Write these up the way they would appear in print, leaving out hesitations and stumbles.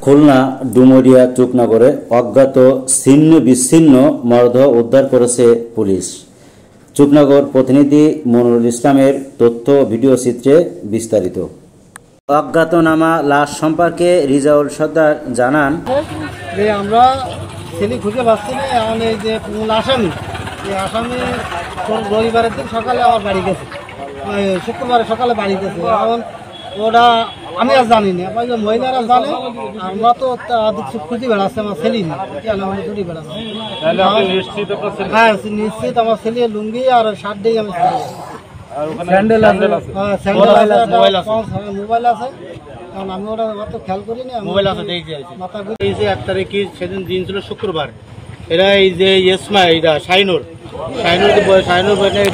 খুলনা ডুমুরিয়া চুকনগরে অজ্ঞাত ছিন্ন বিচ্ছিন্ন মরদেহ উদ্ধার করেছে পুলিশ। চুকনগর প্রতিনিধি মনিরুল ইসলামের তথ্য ভিডিও চিত্রে বিস্তারিত। অজ্ঞাতনামা লাশ সম্পর্কে রিজাউল সর্দার জানান, আমরা ছেলে খুঁজে পাচ্ছি না। এখন এই যে আসামি, এই আসামি রবিবারের দিন সকালে আমার বাড়ি গেছে, শুক্রবারে সকালে বাড়ি গেছে। এখন ওরা আমি আর জানি না, মহিলারা জানে। আমরা তো খুঁজে বেড়াচ্ছি, আমার ছেলে ছুটি বেড়াচ্ছি। হ্যাঁ নিশ্চিত, আমার ছেলে লুঙ্গি আর শার্ট দিয়ে আমি মোবাইল আছে, কারণ আমি ওরা অত খেয়াল করি না। মোবাইল আছে মাথা এই যে 1 তারিখে সেদিন দিন ছিল শুক্রবার। এরা এই যে এটা শাইনুর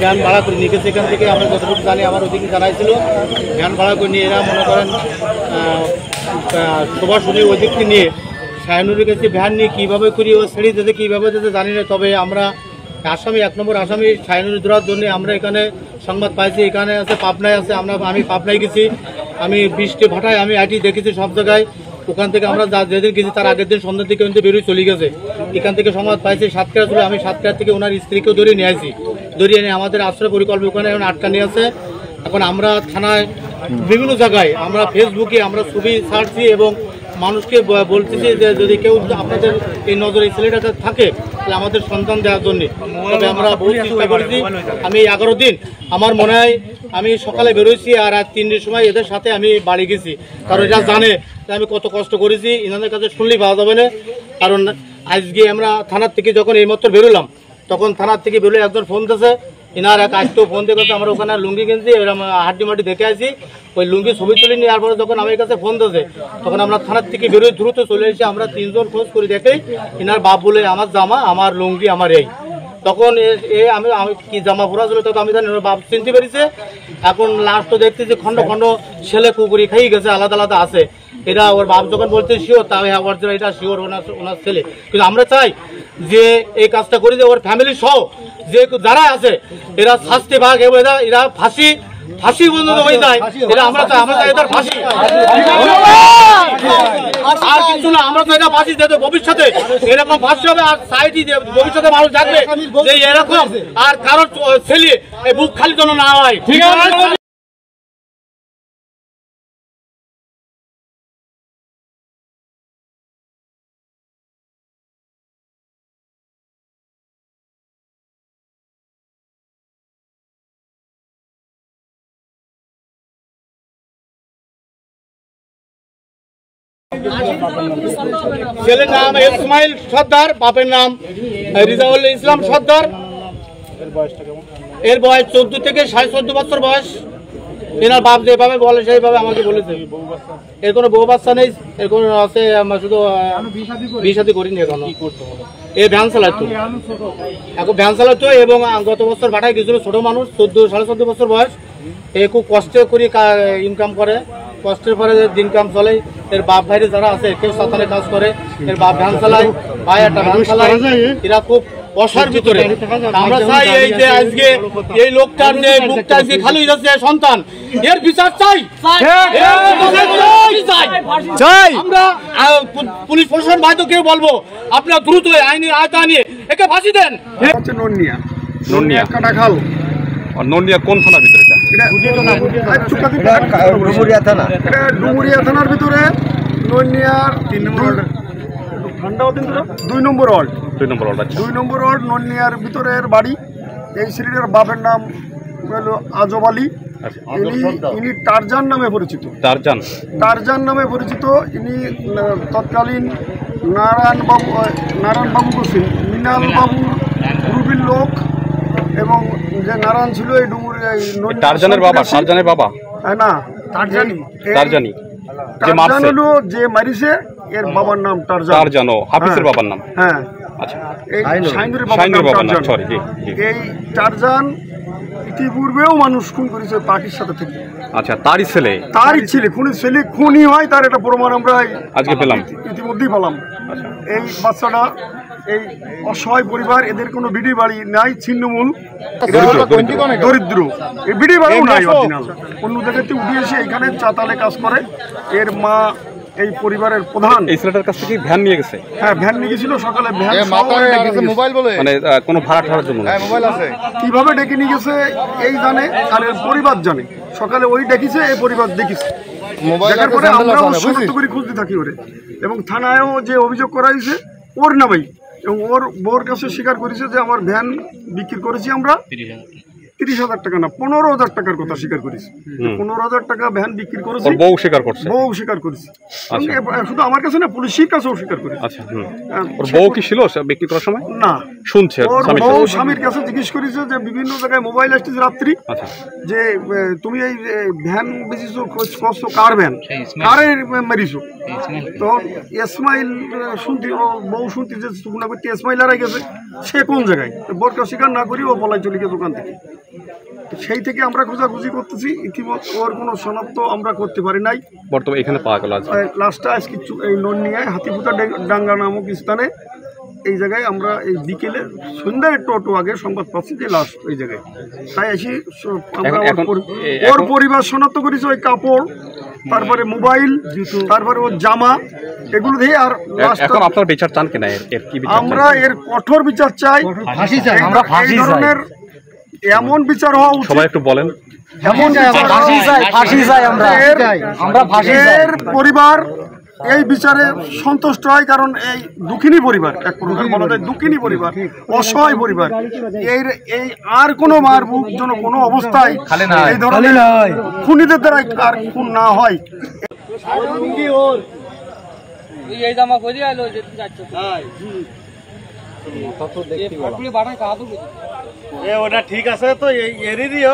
ভ্যান ভাড়া করে নিয়ে গেছে এখান থেকে। আমরা যতটুকু জানি, আমার ওদিকে জানাইছিল, ভ্যান ভাড়া করে নিয়ে এরা মনে করেন সবাসুনি ওই দিককে নিয়ে শাইনুরের কাছে ভ্যান নিয়ে কীভাবে করি ও ছেড়ে যেতে কীভাবে যেতে জানি না। তবে আমরা আসামি 1 নম্বর আসামি শাইনুর ধরার জন্য আমরা এখানে সংবাদ পাইছি। এখানে আছে, পাবনায় আছে। আমি পাবনায় গেছি, আমি বৃষ্টি ভাটায় আমি আইটি দেখেছি সব জায়গায়। ওখান থেকে আমরা যেদিন গেছি তার আগের দিন সন্ধ্যার দিকে কিন্তু বেরোয় চলে গেছে। এখান থেকে সংবাদ পাইছি সাতক্ষীরা ছিল। আমি সাতক্ষীরা থেকে ওনার স্ত্রীকেও ধরে নিয়ে আসি, ধরিয়ে নিয়ে আমাদের আশ্রয় পরিকল্পনা ওখানে এখন আটকানি আছে। এখন আমরা থানায় বিভিন্ন জায়গায় আমরা ফেসবুকে আমরা ছবি ছাড়ছি এবং মানুষকে বলতেছি যে যদি কেউ আপনাদের এই নজরে ছেলেটা থাকে তাহলে আমাদের সন্তান দেওয়ার জন্য। তবে আমরা বহু চেষ্টা করেছি। আমি 11 দিন আমার মনে হয় আমি সকালে বেরোইছি আর 3টের সময় এদের সাথে আমি বাড়ি গেছি, কারণ এটা জানে যে আমি কত কষ্ট করেছি। এনাদের কাছে শুনলেই পাওয়া যাবে না। কারণ আজকে আমরা থানার থেকে যখন এইমাত্র বেরোলাম, তখন থানার থেকে বেরোলে একজন ফোন দিয়েছে, এনার এক আজকেও ফোন দিয়ে আমরা ওখানে লুঙ্গি কিনছি, এরকম হাড্ডি মাটি দেখে আসি। ওই লুঙ্গি ছবি তুলে নিয়ে তারপরে যখন আমার কাছে ফোন দিয়েছে, তখন আমরা থানার থেকে বেরোয় দ্রুত চলে এসে আমরা 3 জন খোঁজ করে দেখে এনার বাপ বলে আমার জামা, আমার লুঙ্গি, আমার এই। তখন আমি কি জামা পরা ছিল তখন আমি জানি বাপ চিনতে পেরেছে। এখন লাস্ট তো দেখতেছি খন্ড খন্ড ছেলে কুকুরি খেয়ে গেছে, আলাদা আলাদা আছে। এটা ওর বাপ যখন বলছে শিওর, তাই এটা শিওর ওনার ছেলে। কিন্তু আমরা চাই যে এই কাজটা করে যে ওর ফ্যামিলি সহ যে যারা আছে এরা শাস্তি ভাগ, এরা ফাঁসি পর্যন্ত হয়ে যায়। এটা আমরা চাই এদের ফাঁসি, আর কিছু না। আমরা তো এটা ফাঁসি দিতে ভবিষ্যতে এরকম ফাঁসি হবে, আর সাইডি ভবিষ্যতে মানুষ জানবে যে এরকম আর কারোর ছেলে বুক খালি যেন না হয়। ঠিক আছে। ছেলের নাম ইসমাইল সর্দার, বাপের নাম রিজাউল ইসলাম সর্দার। এর বয়স 14 থেকে 14.5 বছর বয়স। এনার বাপ যেভাবে বলে সেইভাবে আমাকে বলেছে। এর কোনো বউ বাচ্চা নেই, এর কোনো আছে শুধু বিয়ে-শাদী করিনি এখনো। এ ভ্যান চালাতো, এখন ভ্যান চালাতো এবং গত বছর ভাটায় গেছিল। ছোট মানুষ, 14.5 বছর বয়স। এ খুব কষ্টে করে ইনকাম করে, কষ্টের পরে ইনকাম চলে। এর বাপ ভাইরে যারা আছে কেউ সাঁতারে কাজ করে, এর বাপ ভ্যান চালায়, ভাই একটা ভ্যান চালায়। এরা খুব অসার ভিতরে। আমরা চাই এই যে আজকে এই লোকটার যে বুকটা আজকে খালি যাচ্ছে সন্তান, এর বিচার চাই। আমরা পুলিশ প্রশাসন ভাইতো কেউ বলবো আপনারা দ্রুত আইনি আয়তা নিয়ে একে ফাঁসি দেন। নন্নিয়া কাটাখাল। নন্নিয়া কোন থানার ভিতরে? ডুমুরিয়া থানার ভিতরে নন্নিয়ার 2 নম্বর ওয়ার্ড। 2 নম্বর ওয়ার্ড নন্নিয়ার ভিতরের বাড়ি। এই ছেলেটার বাপের নাম হলো আজব আলী। ইনি টারজান নামে পরিচিত। টারজান নামে পরিচিত। ইনি তৎকালীন নারায়ণবাবু বলছেন, মৃণাল বাবু গ্রুপের লোক। এবং যে নারায়ণ ছিল এই ডুমুরিয়া টারজানের বাবা না, টারজানি হলো যে মারিছে, এর বাবার নাম টারজান। হাফিজের বাবার নাম? হ্যাঁ, আচ্ছা। এই শাইনুরের বাবার নাম টারজান। এই টারজান ইতিপূর্বেও মানুষ খুন করেছে পাখির সাথে থেকে। আচ্ছা, তারই ছেলে খুনের ছেলে খুনই হয়, তার একটা প্রমাণ আমরা আজকে পেলাম, ইতিমধ্যেই পেলাম। এই বাচ্চাটা, এই অসহায় পরিবার, এদের কোনো বিড়ি বাড়ি নাই, ছিন্নমূল দরিদ্র। এই বিড়ি বাড়িও নাই, অন্য জায়গাতে উঠে এসে এখানে চাতালে কাজ করে। এর মা এই পরিবারের প্রধান। এই ছেলেটার কাছ থেকে ভ্যান নিয়ে গেছে? হ্যাঁ, ভ্যান নিয়ে গেছিল সকালে। ভ্যান মানে কোনো ভাড়া ঠাড়ার জন্য কিভাবে ডেকে নিয়ে গেছে এই জানে, আর এর পরিবার জানে। সকালে ওই ডেকেছে, এই পরিবার দেখিছে। দেখার পরে আমরাও শনাক্ত করে খুঁজতে থাকি ওরে, এবং থানায়ও যে অভিযোগ করা হয়েছে ওর নামেই, এবং ওর বউর কাছে স্বীকার করেছে যে আমার ভ্যান বিক্রি করেছি আমরা 30,000 টাকা না 15,000 টাকার কথা স্বীকার করেছি। 15,000 টাকা ভ্যান বিক্রি করেছি, বউ স্বীকার করছে। বউ স্বীকার করেছে, শুধু আমার কাছে না, পুলিশের কাছেও স্বীকার করেছে। আচ্ছা, ওর বউ কি ছিল বিক্রি করার সময়? না, শুনছে ওর বউ স্বামীর কাছে জিজ্ঞেস করেছে যে বিভিন্ন জায়গায় মোবাইল আসতেছে রাত্রি, যে তুমি এই ভ্যান বেচিছো, করছো কার ভ্যান, কারে মেরিছো? তখন ইসমাইল শুনতে, ও বউ শুনতে যে তুলনা করতে ইসমাইল হারাই গেছে, সে কোন জায়গায়, বোরকা স্বীকার না করি ও বলাই চলে গেছে ওখান থেকে। সেই থেকে আমরা খোঁজাখুঁজি করতেছি, ইতিমধ্যে ওর কোনো শনাক্ত আমরা করতে পারি নাই। বর্তমানে এখানে পাওয়া গেল লাস্টটা আজকে এই নন্নিয়ায় হাতিপুতা ডাঙ্গা নামক স্থানে, এই জায়গায় আমরা এই বিকেলে সন্ধ্যার একটু আগে সংবাদ পাচ্ছি যে লাশ ওই জায়গায়। তাই এসে আমরা ওর পরিবার শনাক্ত করেছি, ওই কাপড়, তারপরে মোবাইল, তারপরে ওর জামা, এগুলো দিয়ে। আর আপনার বিচার চান কিনা? আমরা এর কঠোর বিচার চাই। এই ধরনের এমন বিচার হওয়া উচিত। সবাই একটু বলেন। এর পরিবার এই বিচারে সন্তুষ্ট হয়, কারণ এই দুঃখিনী পরিবার, এক প্রকার বলা যায় দুঃখিনী পরিবার, অসহায় পরিবার। এই আর কোনো মার বুক যেন কোনো অবস্থায় এই ধরনের খুনিদের দ্বারা আর খুন না হয়। ওটা ঠিক আছে তো, এই এরই দিও।